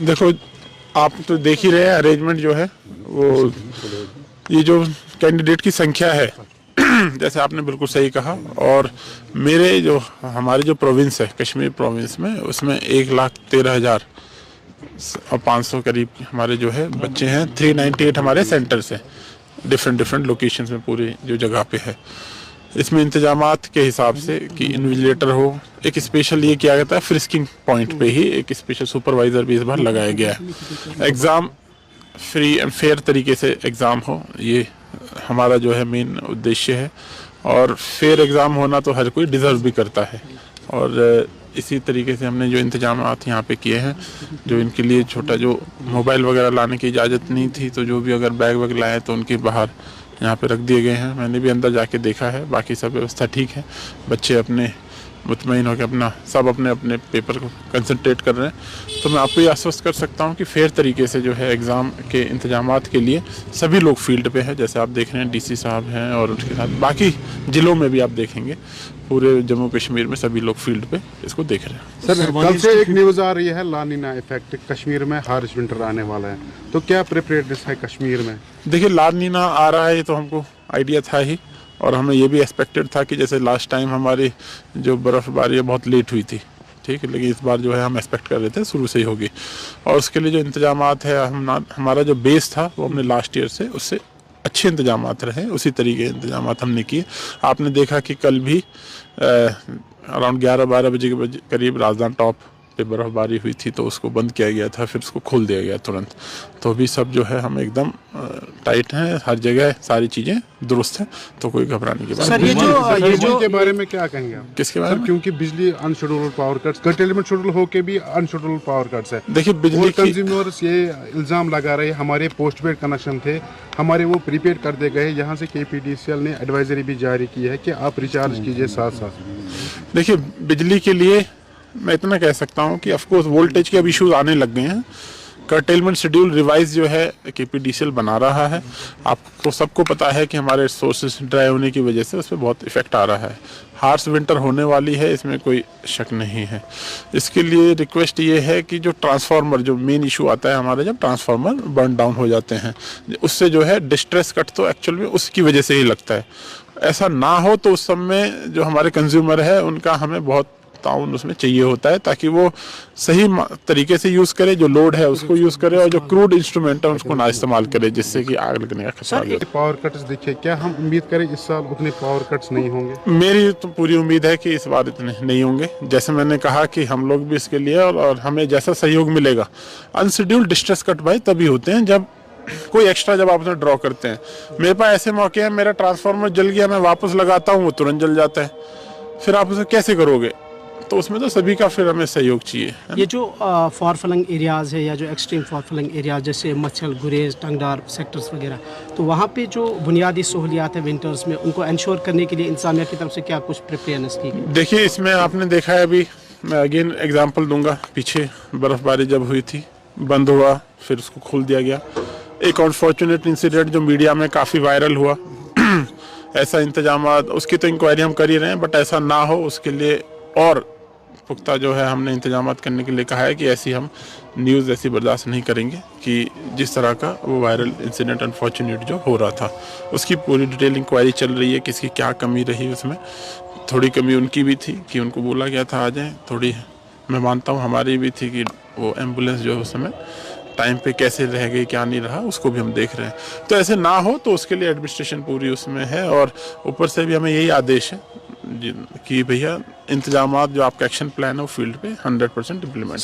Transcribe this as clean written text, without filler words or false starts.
देखो, आप तो देख ही रहे हैं अरेंजमेंट जो है वो, ये जो कैंडिडेट की संख्या है जैसे आपने बिल्कुल सही कहा। और मेरे जो हमारे जो प्रोविंस है कश्मीर प्रोविंस में, उसमें 1,13,500 करीब हमारे जो है बच्चे हैं। 398 हमारे सेंटर्स हैं डिफरेंट लोकेशंस में पूरी जो जगह पे है। इसमें इंतजामात के हिसाब से कि इन्विजिलेटर हो, एक स्पेशल ये किया गया है फ्रिस्किंग पॉइंट पे ही एक स्पेशल सुपरवाइजर भी इस बार लगाया गया है। एग्ज़ाम फ्री एंड फेयर तरीके से एग्ज़ाम हो, ये हमारा जो है मेन उद्देश्य है। और फेयर एग्ज़ाम होना तो हर कोई डिज़र्व भी करता है। और इसी तरीके से हमने जो इंतजामात यहाँ पे किए हैं, जो इनके लिए छोटा जो मोबाइल वगैरह लाने की इजाज़त नहीं थी, तो जो भी अगर बैग वैग लाए तो उनके बाहर यहाँ पे रख दिए गए हैं। मैंने भी अंदर जाके देखा है, बाकी सब व्यवस्था ठीक है। बच्चे अपने मुतमईन होकर अपना सब अपने अपने पेपर को कंसंट्रेट कर रहे हैं। तो मैं आपको ये आश्वस्त कर सकता हूँ कि फेयर तरीके से जो है एग्ज़ाम के इंतजामात के लिए सभी लोग फील्ड पे हैं। जैसे आप देख रहे हैं डीसी साहब हैं, और उसके साथ बाकी ज़िलों में भी आप देखेंगे पूरे जम्मू कश्मीर में सभी लोग फील्ड पे इसको देख रहे हैं। सर, कल से एक न्यूज़ आ रही है ला नीना इफेक्ट, कश्मीर में हार्श विंटर आने वाला है, तो क्या प्रिपरेडनेस है कश्मीर में? देखिए, ला नीना आ रहा है ये तो हमको आइडिया था ही, और हमें ये भी एक्सपेक्टेड था कि जैसे लास्ट टाइम हमारी जो बर्फ़बारी बहुत लेट हुई थी, ठीक है, लेकिन इस बार जो है हम एक्सपेक्ट कर रहे थे शुरू से ही होगी। और उसके लिए जो इंतजामात है, हमारा जो बेस था वो हमने लास्ट ईयर से उससे अच्छे इंतजामात रहे, उसी तरीके के इंतजामात हमने किए। आपने देखा कि कल भी अराउंड 11-12 बजे के करीब राजधानी टॉप पे बर्फ़बारी हुई थी, तो उसको बंद किया गया था, फिर उसको खोल दिया गया तुरंत। तो अभी सब जो है हम एकदम टाइट हैं, हर जगह सारी चीज़ें दुरुस्त हैं, तो कोई घबराने की बात नहीं। ये जो के बारे में क्या कहेंगे आप? किसके बारे में? क्योंकि बिजली unscheduled power cuts, curtailment schedule होके भी अनशेड्यूल्ड पावर कट्स है। देखिए, बिजली की कंज्यूमर्स ये इल्ज़ाम लगा रहे हैं हमारे पोस्ट पेड कनेक्शन थे, हमारे वो प्रीपेड कर दे गए। यहाँ से KPDCL ने एडवाइजरी भी जारी की है कि आप रिचार्ज कीजिए साथ साथ। देखिए, बिजली के लिए मैं इतना कह सकता हूँ कि ऑफकोर्स वोल्टेज के अब इश्यूज आने लग गए हैं। कर्टेलमेंट शेड्यूल रिवाइज जो है KPDCL बना रहा है। आपको सबको पता है कि हमारे सोर्सेज ड्राई होने की वजह से उस पर बहुत इफेक्ट आ रहा है। हार्श विंटर होने वाली है, इसमें कोई शक नहीं है। इसके लिए रिक्वेस्ट ये है कि जो ट्रांसफार्मर, जो मेन इशू आता है हमारे, जब ट्रांसफार्मर बर्न डाउन हो जाते हैं, उससे जो है डिस्ट्रेस कट तो एक्चुअल में उसकी वजह से ही लगता है। ऐसा ना हो तो उस समय जो हमारे कंज्यूमर है उनका हमें बहुत ताउन उसमें चाहिए होता है, ताकि वो सही तरीके से यूज़ करे, जो लोड है उसको यूज़ करे, और जो क्रूड इंस्ट्रूमेंट है उसको ना इस्तेमाल करे, जिससे कि आग लगने का खतरा हो। पावर कट्स देखिए, क्या हम उम्मीद करें इस साल उतने पावर कट्स नहीं होंगे? मेरी तो पूरी उम्मीद है कि इस बार इतने नहीं होंगे। जैसे मैंने कहा कि हम लोग भी इसके लिए और हमें जैसा सहयोग मिलेगा। अनशेड्यूल्ड डिस्ट्रेस कट भाई तभी होते हैं जब कोई एक्स्ट्रा, जब आप उसमें ड्रॉ करते हैं। मेरे पास ऐसे मौके हैं, मेरा ट्रांसफार्मर जल गया, मैं वापस लगाता हूँ, वो तुरंत जल जाता है, फिर आप उसे कैसे करोगे? तो उसमें तो सभी का फिर हमें सहयोग चाहिए। ये जो फार फ्लंग एरियाज़ है या जो एक्सट्रीम फार फ्लंग एरियाज जैसे मच्छल, गुरेज, टंगडार सेक्टर्स वगैरह, तो वहाँ पे जो बुनियादी सहूलियात है विंटर्स में, उनको इंश्योर करने के लिए इंसानिया की तरफ से क्या कुछ प्रिपेयरनेस की गई? देखिए, इसमें आपने देखा है, अभी मैं अगेन एग्जांपल दूंगा, पीछे बर्फ़बारी जब हुई थी, बंद हुआ, फिर उसको खोल दिया गया। एक अनफॉर्चुनेट इंसिडेंट जो मीडिया में काफ़ी वायरल हुआ ऐसा इंतजामात, उसकी तो इंक्वायरी हम कर ही रहे हैं, बट ऐसा ना हो उसके लिए और पुख्ता जो है हमने इंतजामात करने के लिए कहा है कि ऐसी हम न्यूज़ ऐसी बर्दाश्त नहीं करेंगे कि जिस तरह का वो वायरल इंसिडेंट अनफॉर्चुनेट जो हो रहा था, उसकी पूरी डिटेल इंक्वायरी चल रही है, किसकी क्या कमी रही उसमें। थोड़ी कमी उनकी भी थी कि उनको बोला गया था आ जाएँ, थोड़ी मैं मानता हूँ हमारी भी थी कि वो एम्बुलेंस जो है उस समय टाइम पे कैसे रह गई, क्या नहीं रहा, उसको भी हम देख रहे हैं। तो ऐसे ना हो तो उसके लिए एडमिनिस्ट्रेशन पूरी उसमें है, और ऊपर से भी हमें यही आदेश है कि भैया इंतजामात जो आपका एक्शन प्लान है वो फील्ड पे 100% इम्प्लीमेंट।